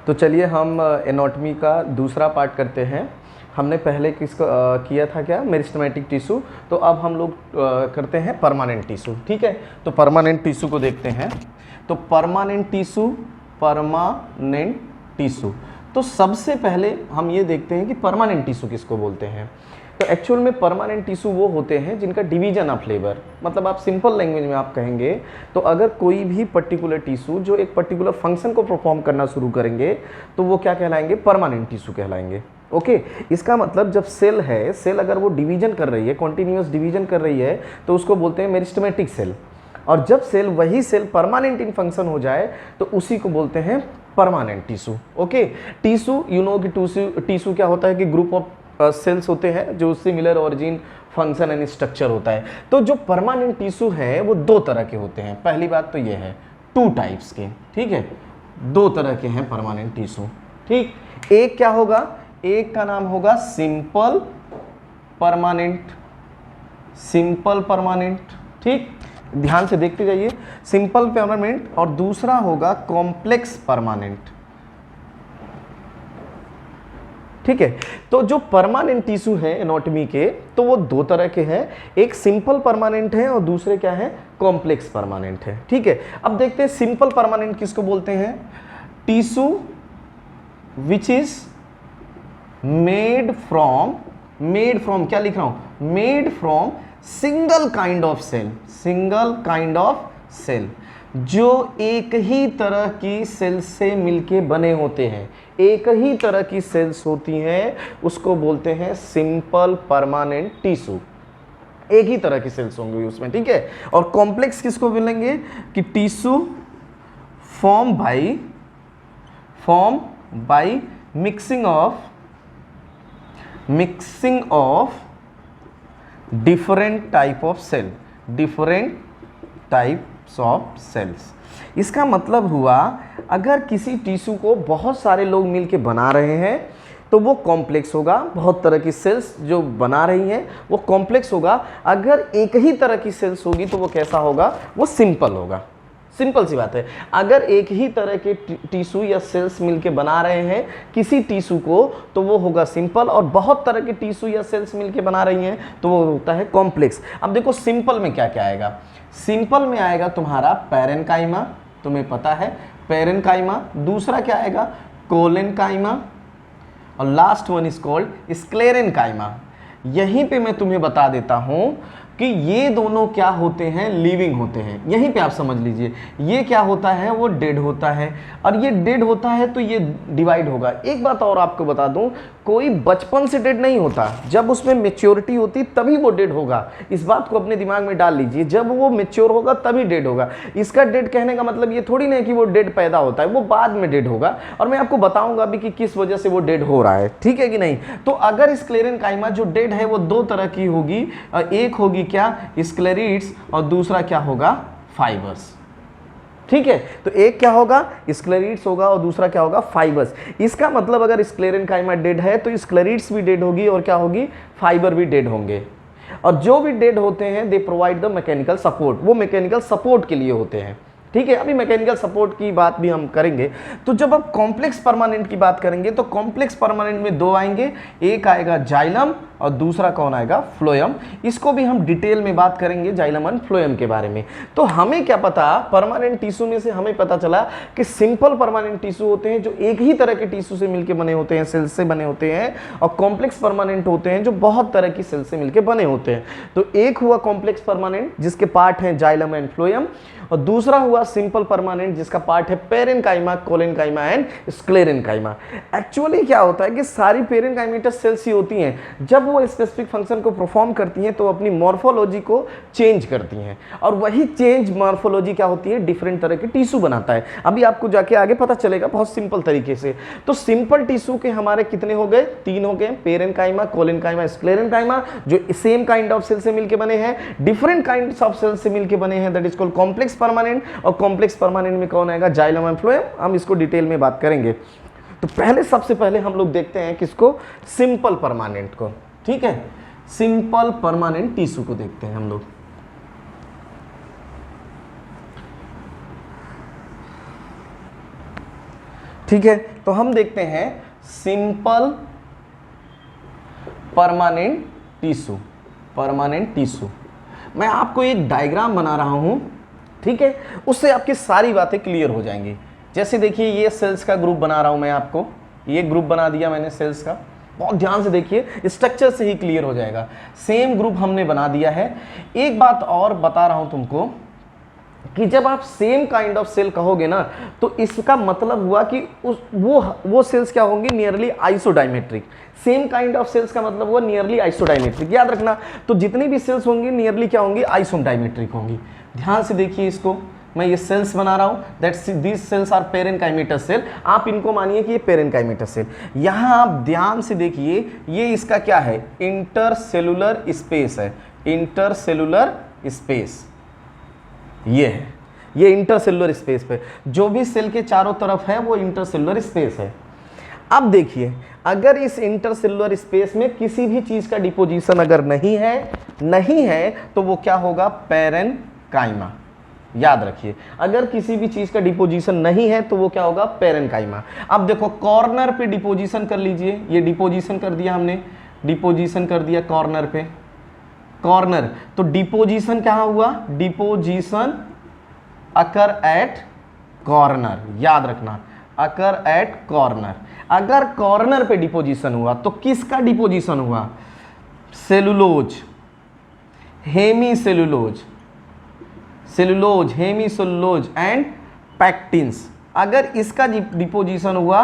तो चलिए हम एनाटॉमी का दूसरा पार्ट करते हैं। हमने पहले किसको किया था क्या, मेरिस्टेमेटिक टिश्यू। तो अब हम लोग करते हैं परमानेंट टिश्यू। ठीक है, तो परमानेंट टिश्यू को देखते हैं। तो परमानेंट टिश्यू, तो सबसे पहले हम ये देखते हैं कि परमानेंट टिश्यू किसको बोलते हैं। तो एक्चुअल में परमानेंट टिश्यू वो होते हैं जिनका डिवीजन ऑफ लेबर, मतलब आप सिंपल लैंग्वेज में आप कहेंगे तो अगर कोई भी पर्टिकुलर टिश्यू जो एक पर्टिकुलर फंक्शन को परफॉर्म करना शुरू करेंगे तो वो क्या कहलाएंगे, परमानेंट टिश्यू कहलाएंगे। ओके, इसका मतलब जब सेल है, सेल अगर वो डिवीजन कर रही है, कॉन्टिन्यूअस डिवीजन कर रही है तो उसको बोलते हैं मेरिस्टेमेटिक सेल। और जब सेल वही सेल परमानेंट इन फंक्शन हो जाए तो उसी को बोलते हैं permanent tissue. Okay, tissue you know कि टिश्यू क्या होता है कि ग्रुप ऑफ सेल्स होते हैं जो similar origin, function and structure होता है। तो जो परमानेंट टिश्यू है वो दो तरह के होते हैं। पहली बात तो ये है, टू टाइप्स के। ठीक है, दो तरह के हैं परमानेंट टिश्यू। ठीक, एक क्या होगा, एक का नाम होगा सिंपल परमानेंट, सिंपल परमानेंट। ठीक, ध्यान से देखते जाइए, सिंपल परमानेंट, और दूसरा होगा कॉम्प्लेक्स परमानेंट। ठीक है, तो जो परमानेंट टिश्यू है एनाटॉमी के, तो वो दो तरह के हैं, एक सिंपल परमानेंट है और दूसरे क्या है, कॉम्प्लेक्स परमानेंट है। ठीक है, अब देखते हैं सिंपल परमानेंट किसको बोलते हैं। Tissue which is made from क्या लिख रहा हूं, made from single kind of cell, single kind of cell, जो एक ही तरह की सेल से मिलके बने होते हैं, एक ही तरह की सेल्स होती हैं, उसको बोलते हैं सिंपल परमानेंट टिश्यू। एक ही तरह की सेल्स होंगी उसमें। ठीक है, और कॉम्प्लेक्स किसको बोलेंगे कि tissue form by mixing of different type of cell, different types of cells. इसका मतलब हुआ अगर किसी टिश्यू को बहुत सारे लोग मिलके बना रहे हैं तो वो कॉम्प्लेक्स होगा, बहुत तरह की सेल्स जो बना रही हैं वो कॉम्प्लेक्स होगा। अगर एक ही तरह की सेल्स होगी तो वो कैसा होगा, वो सिंपल होगा। सिंपल सी बात है, अगर एक ही तरह के टिश्यू या सेल्स मिलके बना रहे हैं किसी टिश्यू को तो वो होगा सिंपल, और बहुत तरह के टिश्यू या सेल्स मिलके बना रही हैं तो वो होता है कॉम्प्लेक्स। अब देखो सिंपल में क्या क्या आएगा, सिंपल में आएगा तुम्हारा पैरेन्काइमा, तुम्हें पता है पैरेन्काइमा, दूसरा क्या आएगा कोलेनकाइमा, और last one is called sclerenchyma. यहीं पे मैं तुम्हें बता देता हूं कि ये दोनों क्या होते हैं, लिविंग होते हैं। यहीं पे आप समझ लीजिए, ये क्या होता है, वो डेड होता है, और ये डेड होता है तो ये डिवाइड होगा। एक बात और आपको बता दूं, कोई बचपन से डेड नहीं होता, जब उसमें मेच्योरिटी होती तभी वो डेड होगा। इस बात को अपने दिमाग में डाल लीजिए, जब वो मेच्योर होगा तभी डेड होगा। इसका डेड कहने का मतलब ये थोड़ी नहीं कि वो डेड पैदा होता है, वो बाद में डेड होगा, और मैं आपको बताऊंगा भी कि किस वजह से वो डेड हो रहा है। ठीक है कि नहीं। तो अगर स्क्लेरेन्काइमा जो डेड है वो दो तरह की होगी, एक होगी क्या, स्क्लेरिड्स, और दूसरा क्या होगा, फाइबर्स। ठीक है, तो एक क्या होगा, स्क्लेरिड्स होगा, और दूसरा क्या होगा, फाइबर्स। इसका मतलब अगर स्क्लेरेन्काइमा डेड है तो स्क्लेरिड्स भी डेड होगी, और क्या होगी, फाइबर भी डेड होंगे। और जो भी डेड होते हैं they provide the mechanical support, वो मैकेनिकल सपोर्ट के लिए होते हैं। ठीक है, अभी मैकेनिकल सपोर्ट की बात भी हम करेंगे। तो जब आप कॉम्प्लेक्स परमानेंट की बात करेंगे तो कॉम्प्लेक्स परमानेंट में दो आएंगे, एक आएगा जाइलम और दूसरा कौन आएगा, फ्लोएम। इसको भी हम डिटेल में बात करेंगे जाइलम एंड फ्लोएम के बारे में। तो हमें क्या पता, परमानेंट टिश्यू में से हमें पता चला कि सिंपल परमानेंट टिश्यू होते हैं जो एक ही तरह के टिश्यू से मिलकर बने होते हैं, सेल से बने होते हैं, और कॉम्प्लेक्स परमानेंट होते हैं जो बहुत तरह की सेल से मिलकर बने होते हैं। तो एक हुआ कॉम्प्लेक्स परमानेंट जिसके पार्ट हैं जाइलम एंड फ्लोएम, और दूसरा हुआ सिंपल परमानेंट जिसका पार्ट है parenchyma, collenchyma and sclerenchyma. Actually क्या होता है कि सारी पैरेन्काइमेटस सेल्स ही होती हैं, जब वो स्पेसिफिक फंक्शन को परफॉर्म करती हैं तो अपनी मॉर्फोलॉजी को चेंज करती हैं, और वही चेंज मॉर्फोलॉजी क्या होती है, डिफरेंट तरह के टिश्यू बनाता है। अभी आपको जाके आगे पता चलेगा बहुत सिंपल तरीके से। तो सिंपल टिश्यू के हमारे कितने हो गए, तीन हो गए, पैरेन्काइमा, कोलेनकाइमा, स्क्लेरेन्काइमा, जो सेम काइंड ऑफ सेल से मिलके बने हैं, डिफरेंट काइंड ऑफ सेल से मिलके बने हैं, that is called complex permanent. और कॉम्प्लेक्स परमानेंट में कौन आएगा, जाइलम एंड फ्लोएम। हम इसको डिटेल में बात करेंगे। तो सबसे पहले हम लोग देखते हैं किसको, सिंपल परमानेंट को। ठीक है, सिंपल परमानेंट टिश्यू को देखते हैं हम लोग। ठीक है, तो हम देखते हैं simple permanent tissue. Permanent tissue मैं आपको एक डायग्राम बना रहा हूं, ठीक है, उससे आपकी सारी बातें क्लियर हो जाएंगी। जैसे देखिए ये सेल्स का ग्रुप बना रहा हूं मैं आपको, ये ग्रुप बना दिया मैंने सेल्स का, बहुत ध्यान से देखिए, स्ट्रक्चर से ही क्लियर हो जाएगा। सेम ग्रुप हमने बना दिया है। एक बात और बता रहा हूं तुमको कि जब आप सेम काइंड ऑफ सेल कहोगे ना, तो इसका मतलब हुआ कि वो सेल्स क्या होंगी, nearly isodiametric. Same kind of cells का मतलब हुआ नियरली आइसोडायमेट्रिक, याद रखना। तो जितनी भी सेल्स होंगी नियरली क्या होंगी, आइसोडायमेट्रिक होंगी। ध्यान से देखिए इसको, मैं ये सेल्स बना रहा हूं, that's this cells are parenchymatous cell. आप इनको मानिए कि ये पेरेनकाइमेटस सेल। यहां आप ध्यान से देखिए, ये इसका क्या है, इंटरसेलुलर स्पेस है, इंटरसेलुलर स्पेस ये है, ये इंटरसेलुलर स्पेस पे जो भी सेल के चारों तरफ है वो इंटरसेलुलर स्पेस है। अब देखिए, अगर इस इंटरसेलुलर स्पेस में किसी भी चीज का डिपोजिशन अगर नहीं है तो वो क्या होगा, पेरेनकाइमा। याद रखिए, अगर किसी भी चीज का डिपोजिशन नहीं है तो वो क्या होगा, पेरेनकाइमा। अब देखो कॉर्नर पे डिपोजिशन कर लीजिए, ये डिपोजिशन कर दिया हमने, डिपोजिशन कर दिया कॉर्नर पे, कॉर्नर, तो डिपोजिशन कहां हुआ, डिपोजिशन अकर एट कॉर्नर। याद रखना, अकर एट कॉर्नर। अगर कॉर्नर पे डिपोजिशन हुआ तो किसका डिपोजिशन हुआ, cellulose, hemicellulose, cellulose, hemicellulose and pectins. अगर इसका डिपोजिशन हुआ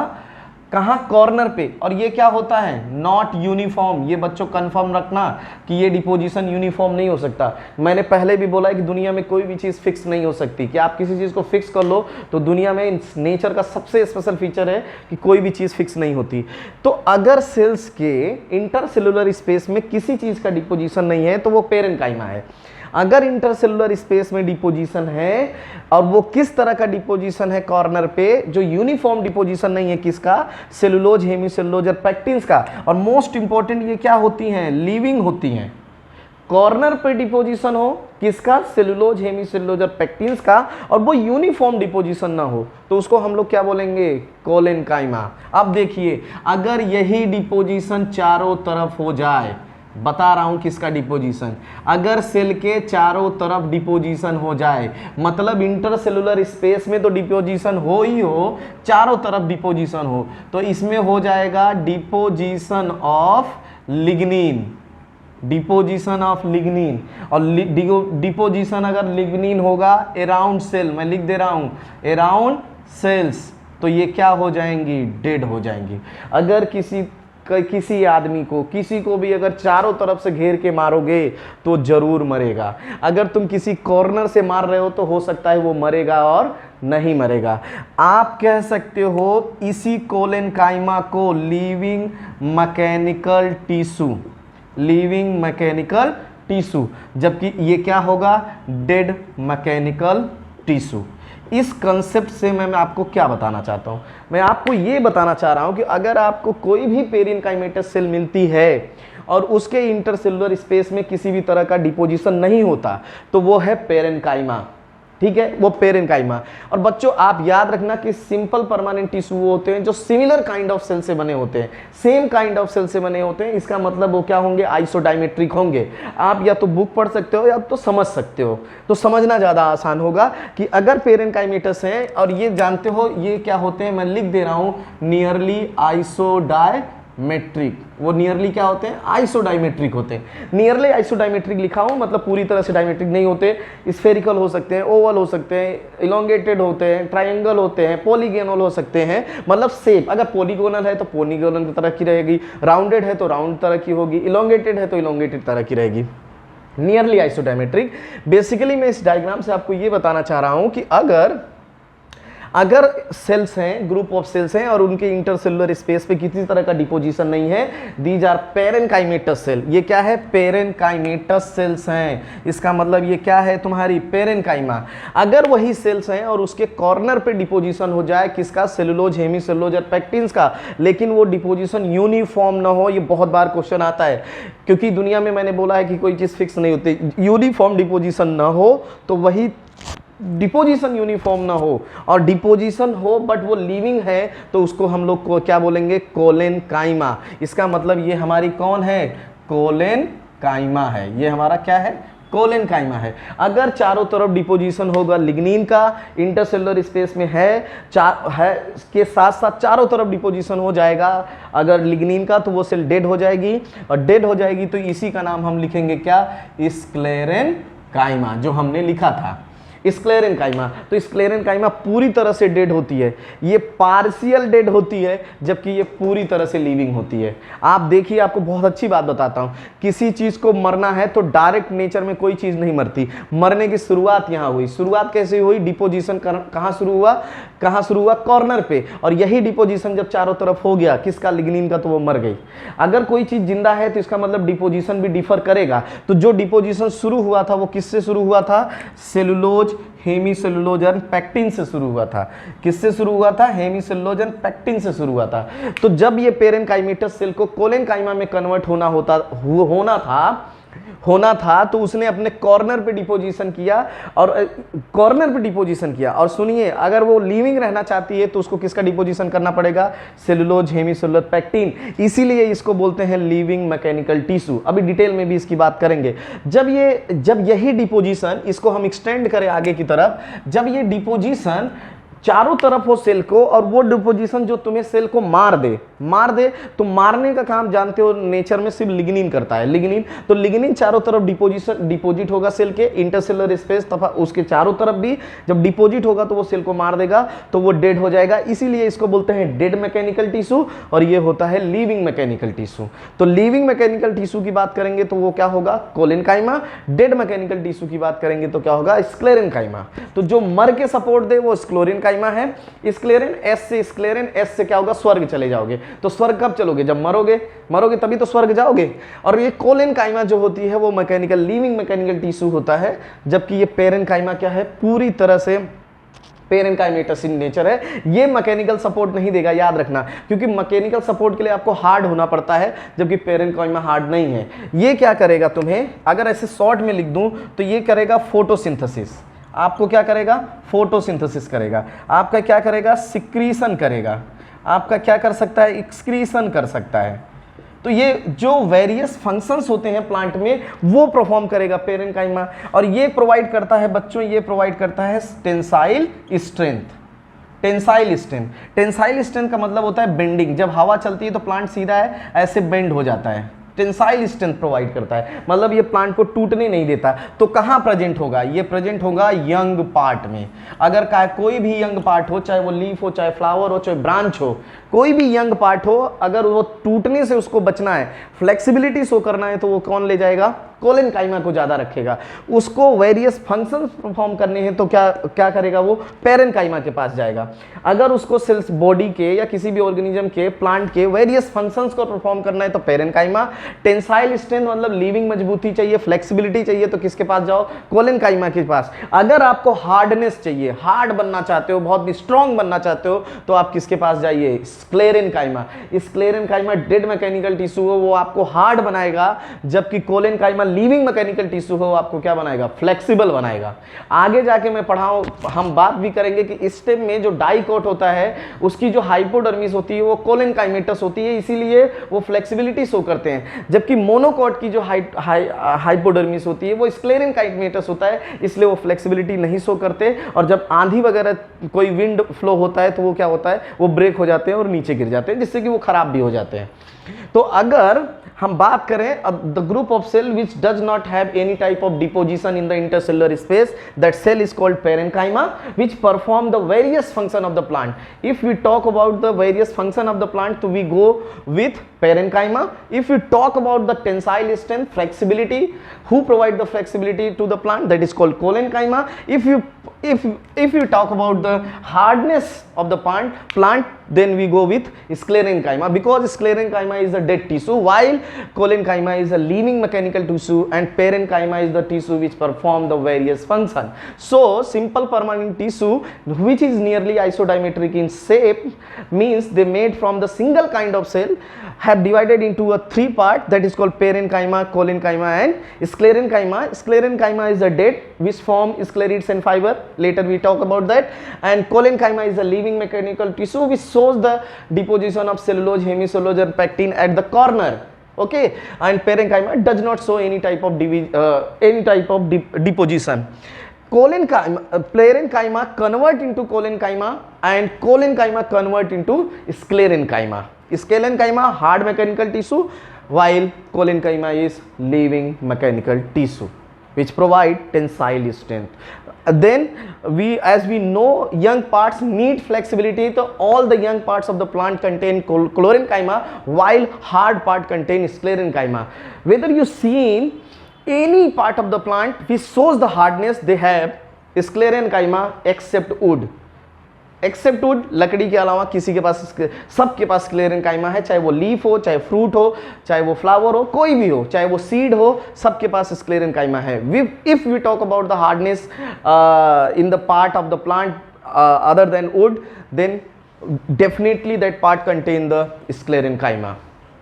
कहाँ, कॉर्नर पे, और ये क्या होता है, नॉट यूनिफॉर्म। ये बच्चों कंफर्म रखना कि ये डिपोजिशन यूनिफॉर्म नहीं हो सकता। मैंने पहले भी बोला है कि दुनिया में कोई भी चीज़ फिक्स नहीं हो सकती, कि आप किसी चीज़ को फिक्स कर लो तो दुनिया में नेचर का सबसे स्पेशल फीचर है कि कोई भी चीज़ फिक्स नहीं होती। तो अगर सेल्स के इंटरसेलुलर स्पेस में किसी चीज़ का डिपोजिशन नहीं है तो वो पेरेनकाइमा है। अगर इंटरसेलुलर स्पेस में डिपोजिशन है, और वो किस तरह का डिपोजिशन है, कॉर्नर पे, जो यूनिफॉर्म डिपोजिशन नहीं है, किसका, सेलुलोज, हेमीसेलुलोज और पैक्टिन्स का। और मोस्ट इंपॉर्टेंट ये क्या होती हैं, लिविंग होती हैं। कॉर्नर पे डिपोजिशन हो किसका, सेलुलोज, हेमीसेलुलोज और पैक्टिन्स का, और वो यूनिफॉर्म डिपोजिशन ना हो तो उसको हम लोग क्या बोलेंगे, कोलेनकाइमा। अब देखिए, अगर यही डिपोजिशन चारों तरफ हो जाए, बता रहा हूं किसका डिपोजिशन, अगर सेल के चारों तरफ डिपोजिशन हो जाए, मतलब इंटरसेलुलर स्पेस में तो डिपोजिशन हो ही हो, चारों तरफ डिपोजिशन हो, तो इसमें हो जाएगा deposition of lignin, deposition of lignin. और डिपोजिशन अगर लिग्निन होगा अराउंड सेल, मैं लिख दे रहा हूं अराउंड सेल्स, तो ये क्या हो जाएंगी, डेड हो जाएंगी। अगर किसी आदमी को, किसी को भी अगर चारों तरफ से घेर के मारोगे तो जरूर मरेगा। अगर तुम किसी कॉर्नर से मार रहे हो तो हो सकता है वो मरेगा और नहीं मरेगा। आप कह सकते हो इसी कोलेनकाइमा को living mechanical tissue, living mechanical tissue, जबकि ये क्या होगा, डेड मैकेनिकल टिश्यू। इस कंसेप्ट से मैं आपको क्या बताना चाहता हूँ, मैं आपको ये बताना चाह रहा हूँ कि अगर आपको कोई भी पेरेनकाइमेटस सेल मिलती है और उसके इंटरसेलुलर स्पेस में किसी भी तरह का डिपोजिशन नहीं होता तो वो है पेरेनकाइमा, ठीक है, वो पेरेनकाइमा। और बच्चों आप याद रखना कि सिंपल परमानेंट टिश्यू वो होते हैं जो सिमिलर काइंड ऑफ सेल से बने होते हैं, सेम काइंड ऑफ सेल से बने होते हैं। इसका मतलब वो क्या होंगे, आइसोडायमेट्रिक होंगे। आप या तो बुक पढ़ सकते हो या तो समझ सकते हो, तो समझना ज़्यादा आसान होगा कि अगर पेरेनकाइमेटस हैं और ये जानते हो ये क्या होते हैं, मैं लिख दे रहा हूँ नियरली आइसोडायमेट्रिक। वो नियरली क्या होते हैं, आइसोडायमेट्रिक होते हैं। नियरली आइसोडायमेट्रिक लिखा हूं मतलब पूरी तरह से डायमेट्रिक नहीं होते, स्फेरिकल हो सकते हैं, ओवल हो सकते हैं, इलोंगेटेड होते हैं, ट्रायंगल होते हैं, पॉलीगोनल हो सकते हैं। मतलब शेप अगर पॉलीगोनल है तो पॉलीगोनल की तरह की रहेगी, राउंडेड है तो राउंड तरह की होगी, इलोंगेटेड है तो इलोंगेटेड तरह की रहेगी। Nearly isodiametric. बेसिकली मैं इस डायग्राम से आपको ये बताना चाह रहा हूं कि अगर सेल्स हैं, ग्रुप ऑफ सेल्स हैं और उनके इंटरसेलुलर स्पेस पे किसी तरह का डिपोजिशन नहीं है, दीज आर पेरेनकाइमेटस सेल। ये क्या है, पेरेनकाइमेटस सेल्स हैं। इसका मतलब ये क्या है, तुम्हारी पेरेनकाइमा। अगर वही सेल्स हैं और उसके कॉर्नर पे डिपोजिशन हो जाए किसका, सेलुलोज, हेमीसेलुलोज और पैक्टिन्स का, लेकिन वो डिपोजिशन यूनिफॉर्म ना हो, ये बहुत बार क्वेश्चन आता है क्योंकि दुनिया में मैंने बोला है कि कोई चीज़ फिक्स नहीं होती, यूनिफॉर्म डिपोजिशन ना हो तो वही डिपोजिशन यूनिफॉर्म ना हो, और डिपोजिशन हो बट वो लिविंग है, तो उसको हम लोग को क्या बोलेंगे, कोलेनकाइमा। इसका मतलब ये हमारी कौन है, कोलेनकाइमा है। ये हमारा क्या है, कोलेनकाइमा है। अगर चारों तरफ डिपोजिशन होगा लिग्निन का, इंटरसेलुलर स्पेस में है, के साथ साथ चारों तरफ डिपोजिशन हो जाएगा अगर लिग्निन का, तो वो सेल डेड हो जाएगी, और डेड हो जाएगी तो इसी का नाम हम लिखेंगे क्या, स्क्लेरेनकाइमा, जो हमने लिखा था स्क्लेरेनकाइमा। तो स्क्लेरेनकाइमा पूरी तरह से डेड होती है, ये पार्शियल डेड होती है, जबकि ये पूरी तरह से लिविंग होती है। आप देखिए, आपको बहुत अच्छी बात बताता हूँ, किसी चीज़ को मरना है तो डायरेक्ट नेचर में कोई चीज़ नहीं मरती, मरने की शुरुआत यहाँ हुई। शुरुआत कैसे हुई, डिपोजिशन कहाँ शुरू हुआ, कॉर्नर पे, और यही डिपोजिशन जब चारों तरफ हो गया किसका, लिग्निन का, तो वो मर गई। अगर कोई चीज़ जिंदा है तो इसका मतलब डिपोजिशन भी डिफर करेगा। तो जो डिपोजिशन शुरू हुआ था वो किससे शुरू हुआ था, सेलुलोज, हेमीसेलुलोज एंड पेक्टिन से शुरू हुआ था। किससे शुरू हुआ था, हेमीसेलुलोज एंड पेक्टिन से शुरू हुआ था। तो जब ये पेरेनकाइमेटस सेल को कोलेनकाइमा में कन्वर्ट होना था तो उसने अपने कॉर्नर पे डिपोजिशन किया, और सुनिए, अगर वो लिविंग रहना चाहती है तो उसको किसका डिपोजिशन करना पड़ेगा, सेलुलोज, हेमीसेलुलोज, पेक्टिन। इसीलिए इसको बोलते हैं लिविंग मैकेनिकल टिश्यू। अभी डिटेल में भी इसकी बात करेंगे। जब यही डिपोजिशन, इसको हम एक्सटेंड करें आगे की तरफ, जब ये डिपोजिशन चारों तरफ हो सेल को, और वो डिपोजिशन जो तुम्हें सेल को मार दे, तो मारने का काम जानते हो नेचर में सिर्फ लिग्निन करता है, लिग्निन। तो लिग्निन चारों तरफ डिपोजिट होगा सेल के इंटरसेलुलर स्पेस, तथा उसके चारों तरफ भी जब डिपोजिट होगा तो वो सेल को मार देगा, तो वो डेड हो जाएगा। इसीलिए इसको बोलते हैं डेड मैकेनिकल टिश्यू, और ये होता है लिविंग मैकेनिकल टिश्यू। तो लिविंग मैकेनिकल टिश्यू की बात करेंगे तो वो क्या होगा, कोलेनकाइमा। डेड मैकेनिकल टिश्यू की बात करेंगे तो क्या होगा, स्क्लेरेनकाइमा। तो जो मर के सपोर्ट दे वो स्क्लेरेनकाइमा है। स्क्लेरेन एस से क्या होगा, स्वर्ग चले जाओगे। तो स्वर्ग कब चलोगे, जब मरोगे तभी तो स्वर्ग जाओगे। और ये कोलेनकाइमा जो होती है वो लिविंग मैकेनिकल टिश्यू होता है, जबकि ये पेरेनकाइमा क्या है, पूरी तरह से पेरेनकाइमेटस इन नेचर है। ये मैकेनिकल सपोर्ट नहीं देगा, याद रखना, क्योंकि मैकेनिकल सपोर्ट के लिए आपको हार्ड होना पड़ता है, जबकि पेरेनकाइमा हार्ड नहीं है। ये क्या करेगा, तुम्हें अगर ऐसे शॉर्ट में लिख दूं तो ये करेगा फोटोसिंथेसिस। आपको क्या करेगा, फोटोसिंथेसिस करेगा। आपका क्या करेगा, सिक्रीशन करेगा। आपका क्या कर सकता है, एक्सक्रीशन कर सकता है। तो ये जो वेरियस फंक्शंस होते हैं प्लांट में वो परफॉर्म करेगा पेरेनकाइमा। और ये प्रोवाइड करता है बच्चों, ये प्रोवाइड करता है टेंसाइल स्ट्रेंथ। टेंसाइल स्ट्रेंथ का मतलब होता है बेंडिंग। जब हवा चलती है तो प्लांट सीधा है, ऐसे बेंड हो जाता है। टेंसाइल स्ट्रेंथ प्रोवाइड करता है, मतलब ये प्लांट को टूटने नहीं देता। तो कहाँ प्रेजेंट होगा, ये प्रेजेंट होगा यंग पार्ट में। अगर कोई भी यंग पार्ट हो, चाहे वो लीफ हो, चाहे फ्लावर हो, चाहे ब्रांच हो, कोई भी यंग पार्ट हो, अगर वो टूटने से उसको बचना है, फ्लेक्सिबिलिटी शो करना है, तो वो कौन ले जाएगा, कोलेनकाइमा को ज्यादा रखेगा। उसको वेरियस फंक्शंस परफॉर्म करने हैं तो क्या करेगा, वो पेरेनकाइमा के पास जाएगा। अगर उसको सेल्स बॉडी के या किसी भी ऑर्गेनिज्म के, प्लांट के वेरियस फंक्शंस को परफॉर्म करना है तो पेरेनकाइमा। टेंसाइल स्ट्रेंथ मतलब लिविंग मजबूती चाहिए, फ्लेक्सिबिलिटी चाहिए, तो किसके पास जाओ, कोलेनकाइमा के पास। अगर आपको हार्डनेस चाहिए, हार्ड बनना चाहते हो, बहुत स्ट्रॉन्ग बनना चाहते हो, तो आप किसके पास जाइए, sclerenchyma. Sclerenchyma dead mechanical tissue हो, वो आपको हार्ड बनाएगा, जबकि कोलेनकाइमा लिविंग मैकेनिकल टिश्यू हो, आपको क्या बनाएगा, फ्लेक्सिबल बनाएगा। आगे जाके मैं पढ़ाऊं, हम बात भी करेंगे कि इस स्टेप में जो डाइकोट होता है उसकी जो हाइपोडर्मिस होती है वो कोलेनकाइमेटस होती है, इसीलिए वो फ्लेक्सिबिलिटी शो करते हैं। जबकि मोनोकोट की जो हाइपोडर्मिस होती है वो स्क्लेरेनकाइमेटस होता है, इसलिए वो फ्लेक्सिबिलिटी नहीं शो करते। और जब आंधी वगैरह कोई विंड फ्लो होता है तो वो क्या होता है, वो ब्रेक हो जाते हैं और नीचे गिर जाते हैं, जिससे कि वो खराब भी हो जाते हैं। तो अगर हम बात करें the group of cell which does not have any type of deposition in the intercellular space, that cell is called parenchyma, which perform the various function of the plant. If we talk about the various function of the plant, तो we go with parenchyma. If you talk about the tensile strength, flexibility, who provide the flexibility to the plant, that is called colenchyma. If you talk about the hardness of the plant, then we go with sclerenchyma, because sclerenchyma is a dead tissue while collenchyma is a living mechanical tissue and parenchyma is the tissue which perform the various function. So simple permanent tissue which is nearly isodiametric in shape means they made from the single kind of cell, have divided into a three part, that is called parenchyma, collenchyma and sclerenchyma. Sclerenchyma is a dead which form sclerites and fiber, later we talk about that, and collenchyma is a living mechanical tissue which shows the deposition of cellulose, hemicellulose and pectin at the corner. Okay, and parenchyma does not show any type of deposition. Parenchyma convert into collenchyma and collenchyma convert into sclerenchyma. Sclerenchyma hard mechanical tissue while collenchyma is living mechanical tissue which provide tensile strength. Then as we know, young parts need flexibility, so all the young parts of the plant contain collenchyma while hard part contain sclerenchyma. Whether you see any part of the plant which shows the hardness, they have sclerenchyma except wood. Except wood, लकड़ी के अलावा किसी के पास, सबके पास sclerenchyma है, चाहे वो लीफ हो, चाहे फ्रूट हो, चाहे वो फ्लावर हो, कोई भी हो, चाहे वो सीड हो, सबके पास स्क्लेरेंकाइमा है. If we talk about the hardness in the part of the plant other than wood, then definitely that part contain the sclerenchyma.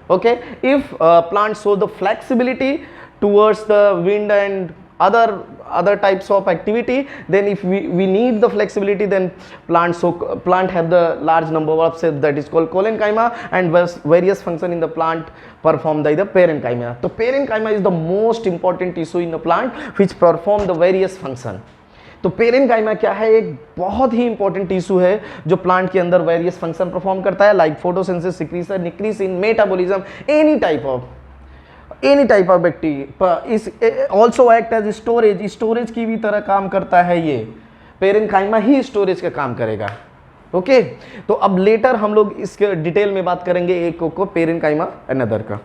Okay, if plant show the flexibility towards the wind and other types of activity, then if we need the flexibility, then plant have the large number of cells, that is called collenchyma, and various function in the plant performed by the parenchyma. So parenchyma is the most important tissue in the plant which perform the various function. तो parenchyma क्या है, एक बहुत ही important tissue है जो plant के अंदर various function perform करता है, like photosynthesis, secretion, increase in metabolism, any type of bacteria. इस ऑल्सो एक्ट एज स्टोरेज की भी तरह काम करता है. ये पेरेनकाइमा ही स्टोरेज का काम करेगा. ओके, तो अब लेटर हम लोग इसके डिटेल में बात करेंगे एक को पेरेनकाइमा अनदर का.